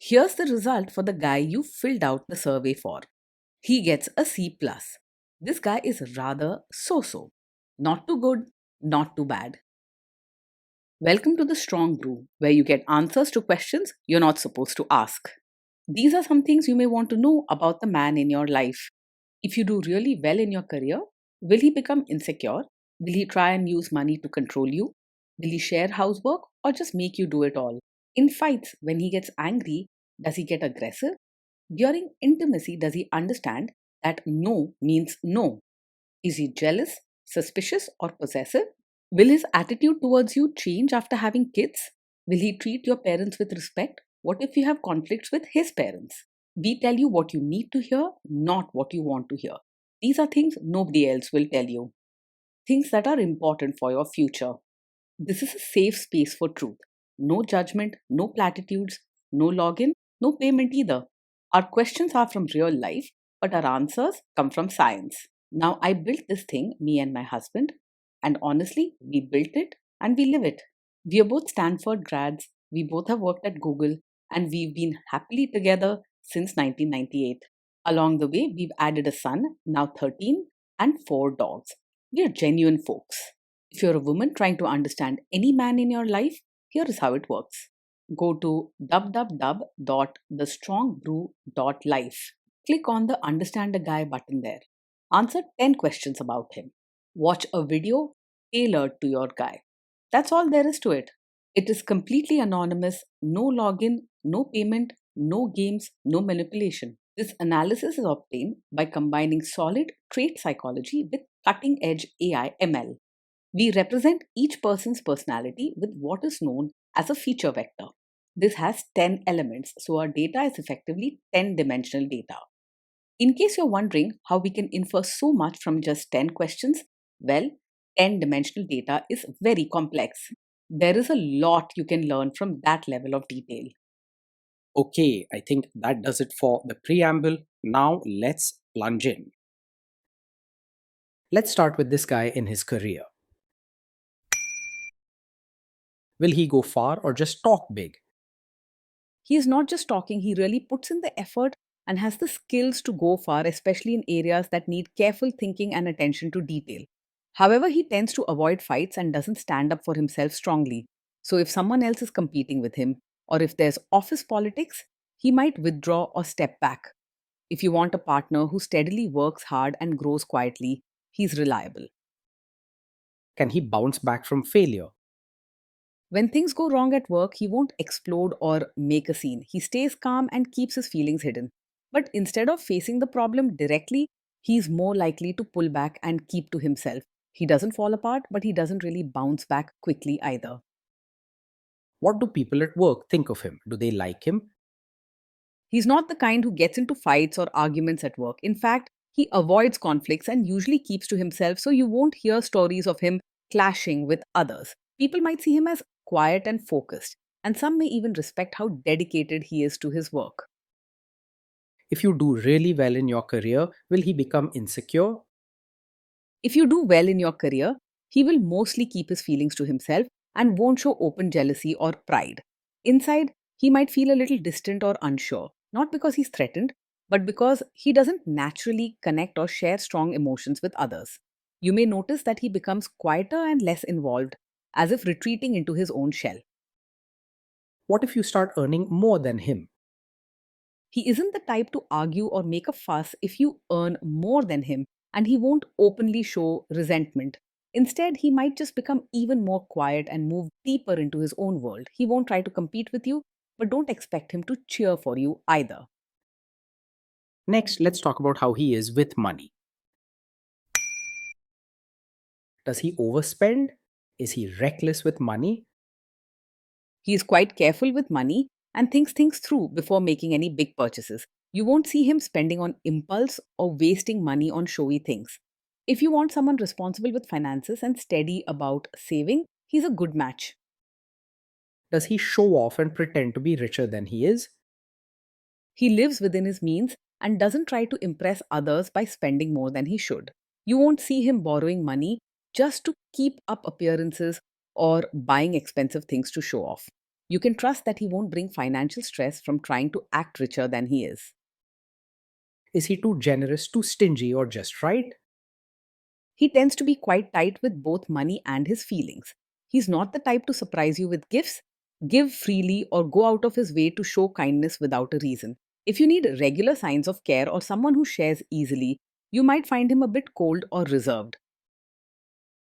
Here's the result for the guy you filled out the survey for. He gets a C+. plus. This guy is rather so-so. Not too good, not too bad. Welcome to the Strong Brew, where you get answers to questions you're not supposed to ask. These are some things you may want to know about the man in your life. If you do really well in your career, will he become insecure? Will he try and use money to control you? Will he share housework or just make you do it all? In fights, when he gets angry, does he get aggressive? During intimacy, does he understand that no means no? Is he jealous, suspicious, or possessive? Will his attitude towards you change after having kids? Will he treat your parents with respect? What if you have conflicts with his parents? We tell you what you need to hear, not what you want to hear. These are things nobody else will tell you. Things that are important for your future. This is a safe space for truth. No judgment, no platitudes, no login, no payment either. Our questions are from real life, but our answers come from science. Now, I built this thing, me and my husband, and honestly, we built it and we live it. We are both Stanford grads, we both have worked at Google, and we've been happily together since 1998. Along the way, we've added a son, now 13, and 4 dogs. We are genuine folks. If you're a woman trying to understand any man in your life, here is how it works. Go to www.thestrongbrew.life. Click on the Understand a Guy button there. Answer 10 questions about him. Watch a video tailored to your guy. That's all there is to it. It is completely anonymous, no login, no payment, no games, no manipulation. This analysis is obtained by combining solid trait psychology with cutting edge AI ML. We represent each person's personality with what is known as a feature vector. This has 10 elements, so our data is effectively 10-dimensional data. In case you're wondering how we can infer so much from just 10 questions, well, 10-dimensional data is very complex. There is a lot you can learn from that level of detail. Okay, I think that does it for the preamble. Now let's plunge in. Let's start with this guy in his career. Will he go far or just talk big? He is not just talking, he really puts in the effort and has the skills to go far, especially in areas that need careful thinking and attention to detail. However, he tends to avoid fights and doesn't stand up for himself strongly. So, if someone else is competing with him, or if there's office politics, he might withdraw or step back. If you want a partner who steadily works hard and grows quietly, he's reliable. Can he bounce back from failure? When things go wrong at work, he won't explode or make a scene. He stays calm and keeps his feelings hidden. But instead of facing the problem directly, he's more likely to pull back and keep to himself. He doesn't fall apart, but he doesn't really bounce back quickly either. What do people at work think of him? Do they like him? He's not the kind who gets into fights or arguments at work. In fact, he avoids conflicts and usually keeps to himself, so you won't hear stories of him clashing with others. People might see him as quiet and focused, and some may even respect how dedicated he is to his work. If you do really well in your career, will he become insecure? If you do well in your career, he will mostly keep his feelings to himself and won't show open jealousy or pride. Inside, he might feel a little distant or unsure, not because he's threatened, but because he doesn't naturally connect or share strong emotions with others. You may notice that he becomes quieter and less involved, as if retreating into his own shell. What if you start earning more than him? He isn't the type to argue or make a fuss if you earn more than him, and he won't openly show resentment. Instead, he might just become even more quiet and move deeper into his own world. He won't try to compete with you, but don't expect him to cheer for you either. Next, let's talk about how he is with money. Does he overspend? Is he reckless with money? He is quite careful with money and thinks things through before making any big purchases. You won't see him spending on impulse or wasting money on showy things. If you want someone responsible with finances and steady about saving, he's a good match. Does he show off and pretend to be richer than he is? He lives within his means and doesn't try to impress others by spending more than he should. You won't see him borrowing money just to keep up appearances or buying expensive things to show off. You can trust that he won't bring financial stress from trying to act richer than he is. Is he too generous, too stingy, or just right? He tends to be quite tight with both money and his feelings. He's not the type to surprise you with gifts, give freely, or go out of his way to show kindness without a reason. If you need regular signs of care or someone who shares easily, you might find him a bit cold or reserved.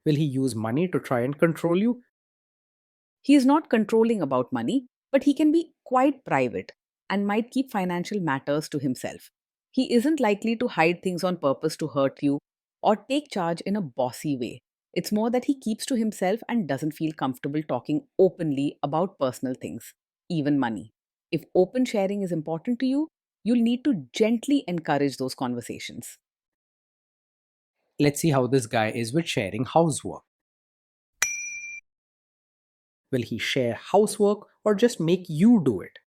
Will he use money to try and control you? He is not controlling about money, but he can be quite private and might keep financial matters to himself. He isn't likely to hide things on purpose to hurt you or take charge in a bossy way. It's more that he keeps to himself and doesn't feel comfortable talking openly about personal things, even money. If open sharing is important to you, you'll need to gently encourage those conversations. Let's see how this guy is with sharing housework. Will he share housework or just make you do it?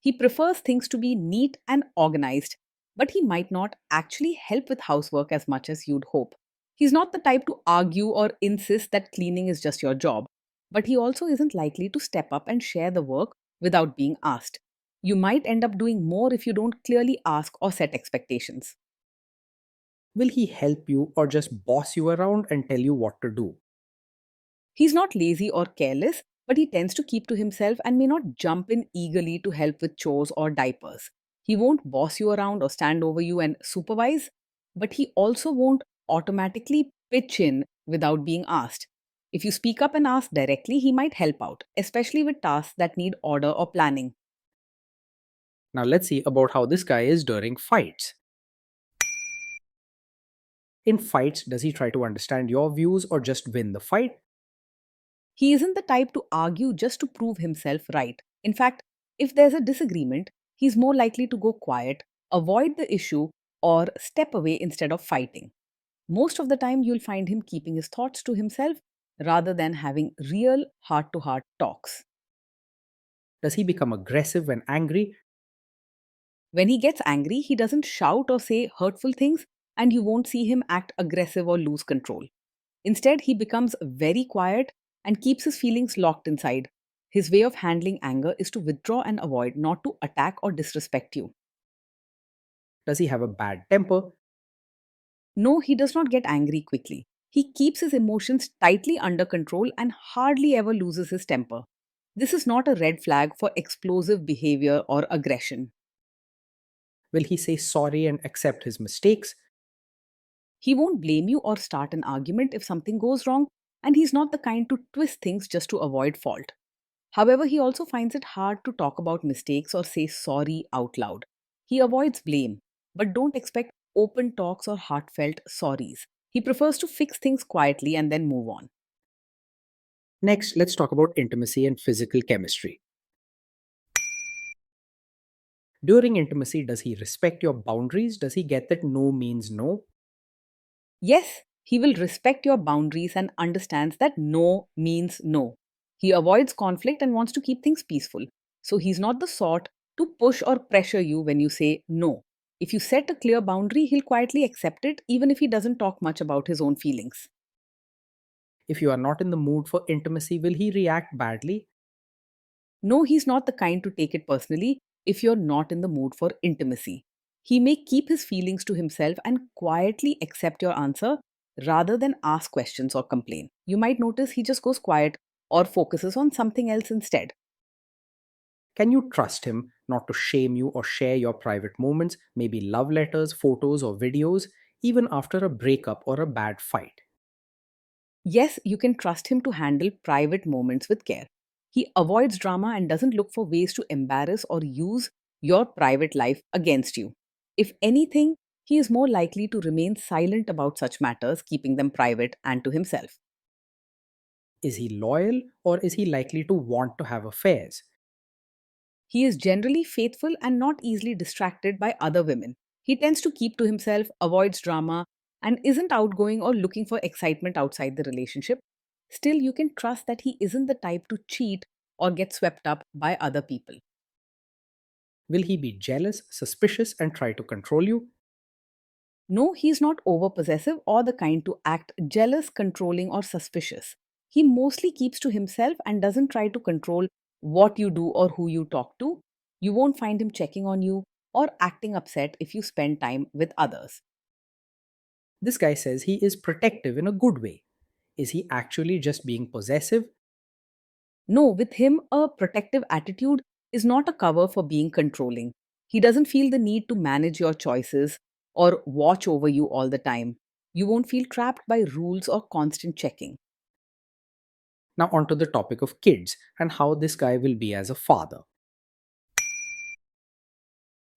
He prefers things to be neat and organized, but he might not actually help with housework as much as you'd hope. He's not the type to argue or insist that cleaning is just your job, but he also isn't likely to step up and share the work without being asked. You might end up doing more if you don't clearly ask or set expectations. Will he help you or just boss you around and tell you what to do? He's not lazy or careless, but he tends to keep to himself and may not jump in eagerly to help with chores or diapers. He won't boss you around or stand over you and supervise, but he also won't automatically pitch in without being asked. If you speak up and ask directly, he might help out, especially with tasks that need order or planning. Now let's see about how this guy is during fights. In fights, does he try to understand your views or just win the fight? He isn't the type to argue just to prove himself right. In fact, if there's a disagreement, he's more likely to go quiet, avoid the issue, or step away instead of fighting. Most of the time, you'll find him keeping his thoughts to himself rather than having real heart to heart talks. Does he become aggressive when angry? When he gets angry, he doesn't shout or say hurtful things, and you won't see him act aggressive or lose control. Instead, he becomes very quiet and keeps his feelings locked inside. His way of handling anger is to withdraw and avoid, not to attack or disrespect you. Does he have a bad temper? No, he does not get angry quickly. He keeps his emotions tightly under control and hardly ever loses his temper. This is not a red flag for explosive behavior or aggression. Will he say sorry and accept his mistakes? He won't blame you or start an argument if something goes wrong, and he's not the kind to twist things just to avoid fault. However, he also finds it hard to talk about mistakes or say sorry out loud. He avoids blame, but don't expect open talks or heartfelt sorries. He prefers to fix things quietly and then move on. Next, let's talk about intimacy and physical chemistry. During intimacy, does he respect your boundaries? Does he get that no means no? Yes, he will respect your boundaries and understands that no means no. He avoids conflict and wants to keep things peaceful. So he's not the sort to push or pressure you when you say no. If you set a clear boundary, he'll quietly accept it even if he doesn't talk much about his own feelings. If you are not in the mood for intimacy, will he react badly? No, he's not the kind to take it personally if you're not in the mood for intimacy. He may keep his feelings to himself and quietly accept your answer rather than ask questions or complain. You might notice he just goes quiet or focuses on something else instead. Can you trust him not to shame you or share your private moments, maybe love letters, photos, or videos, even after a breakup or a bad fight? Yes, you can trust him to handle private moments with care. He avoids drama and doesn't look for ways to embarrass or use your private life against you. If anything, he is more likely to remain silent about such matters, keeping them private and to himself. Is he loyal or is he likely to want to have affairs? He is generally faithful and not easily distracted by other women. He tends to keep to himself, avoids drama, and isn't outgoing or looking for excitement outside the relationship. Still, you can trust that he isn't the type to cheat or get swept up by other people. Will he be jealous, suspicious, and try to control you? No, he's not over possessive or the kind to act jealous, controlling, or suspicious. He mostly keeps to himself and doesn't try to control what you do or who you talk to. You won't find him checking on you or acting upset if you spend time with others. This guy says he is protective in a good way. Is he actually just being possessive? No, with him, a protective attitude is not a cover for being controlling. He doesn't feel the need to manage your choices or watch over you all the time. You won't feel trapped by rules or constant checking. Now, onto the topic of kids and how this guy will be as a father.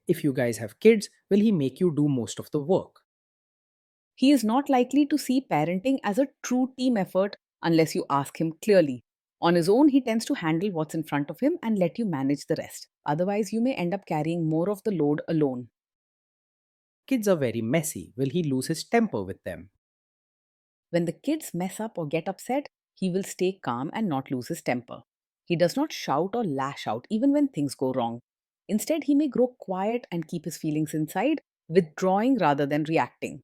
If you guys have kids, will he make you do most of the work? He is not likely to see parenting as a true team effort unless you ask him clearly. On his own, he tends to handle what's in front of him and let you manage the rest. Otherwise, you may end up carrying more of the load alone. Kids are very messy. Will he lose his temper with them? When the kids mess up or get upset, he will stay calm and not lose his temper. He does not shout or lash out even when things go wrong. Instead, he may grow quiet and keep his feelings inside, withdrawing rather than reacting.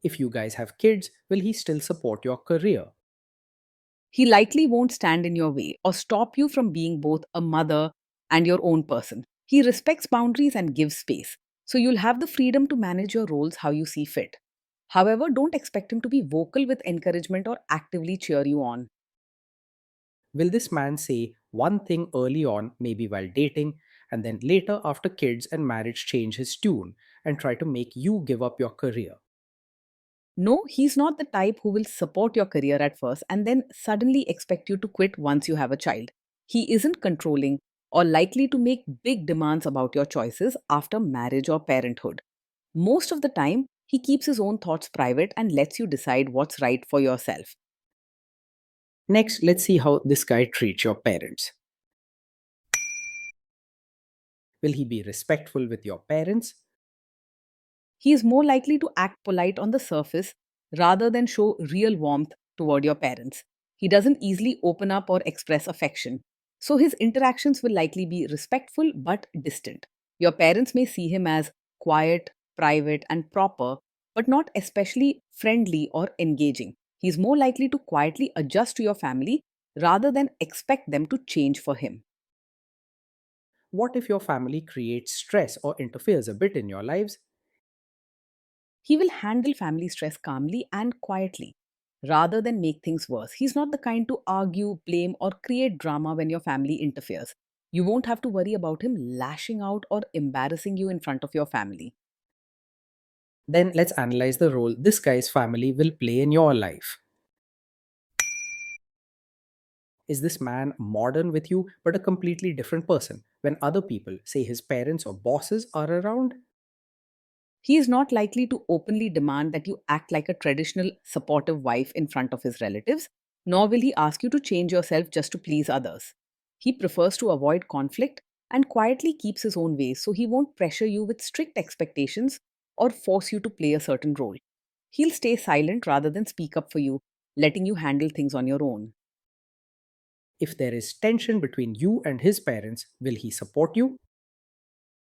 If you guys have kids, will he still support your career? He likely won't stand in your way or stop you from being both a mother and your own person. He respects boundaries and gives space, so you'll have the freedom to manage your roles how you see fit. However, don't expect him to be vocal with encouragement or actively cheer you on. Will this man say one thing early on, maybe while dating, and then later after kids and marriage change his tune and try to make you give up your career? No, he's not the type who will support your career at first and then suddenly expect you to quit once you have a child. He isn't controlling or likely to make big demands about your choices after marriage or parenthood. Most of the time, he keeps his own thoughts private and lets you decide what's right for yourself. Next, let's see how this guy treats your parents. Will he be respectful with your parents? He is more likely to act polite on the surface rather than show real warmth toward your parents. He doesn't easily open up or express affection. So his interactions will likely be respectful but distant. Your parents may see him as quiet, private, and proper, but not especially friendly or engaging. He's more likely to quietly adjust to your family rather than expect them to change for him. What if your family creates stress or interferes a bit in your lives? He will handle family stress calmly and quietly rather than make things worse. He's not the kind to argue, blame, or create drama when your family interferes. You won't have to worry about him lashing out or embarrassing you in front of your family. Then let's analyze the role this guy's family will play in your life. Is this man modern with you but a completely different person when other people, say his parents or bosses, are around? He is not likely to openly demand that you act like a traditional supportive wife in front of his relatives, nor will he ask you to change yourself just to please others. He prefers to avoid conflict and quietly keeps his own ways, so he won't pressure you with strict expectations or force you to play a certain role. He'll stay silent rather than speak up for you, letting you handle things on your own. If there is tension between you and his parents, will he support you?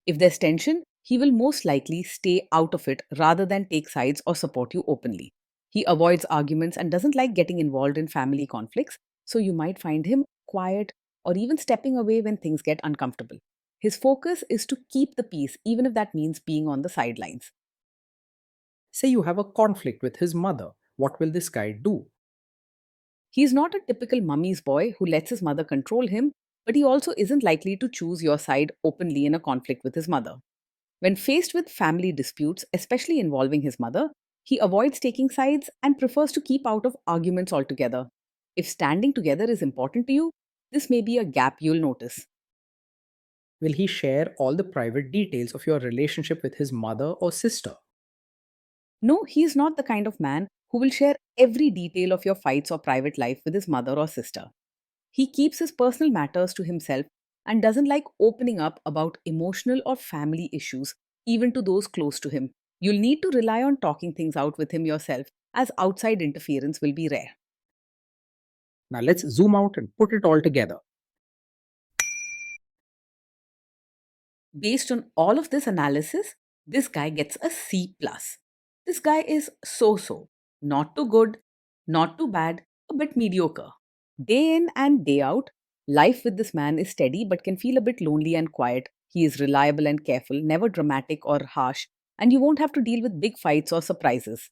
If there's tension, he will most likely stay out of it rather than take sides or support you openly. He avoids arguments and doesn't like getting involved in family conflicts, so you might find him quiet or even stepping away when things get uncomfortable. His focus is to keep the peace, even if that means being on the sidelines. Say you have a conflict with his mother. What will this guy do? He's not a typical mummy's boy who lets his mother control him, but he also isn't likely to choose your side openly in a conflict with his mother. When faced with family disputes, especially involving his mother, he avoids taking sides and prefers to keep out of arguments altogether. If standing together is important to you, this may be a gap you'll notice. Will he share all the private details of your relationship with his mother or sister? No, he is not the kind of man who will share every detail of your fights or private life with his mother or sister. He keeps his personal matters to himself and doesn't like opening up about emotional or family issues, even to those close to him. You'll need to rely on talking things out with him yourself, as outside interference will be rare. Now let's zoom out and put it all together. Based on all of this analysis, this guy gets a C plus. This guy is so, not too good, not too bad, a bit mediocre. Day in and day out, Life with this man is steady but can feel a bit lonely and quiet. He is reliable and careful, never dramatic or harsh, and you won't have to deal with big fights or surprises.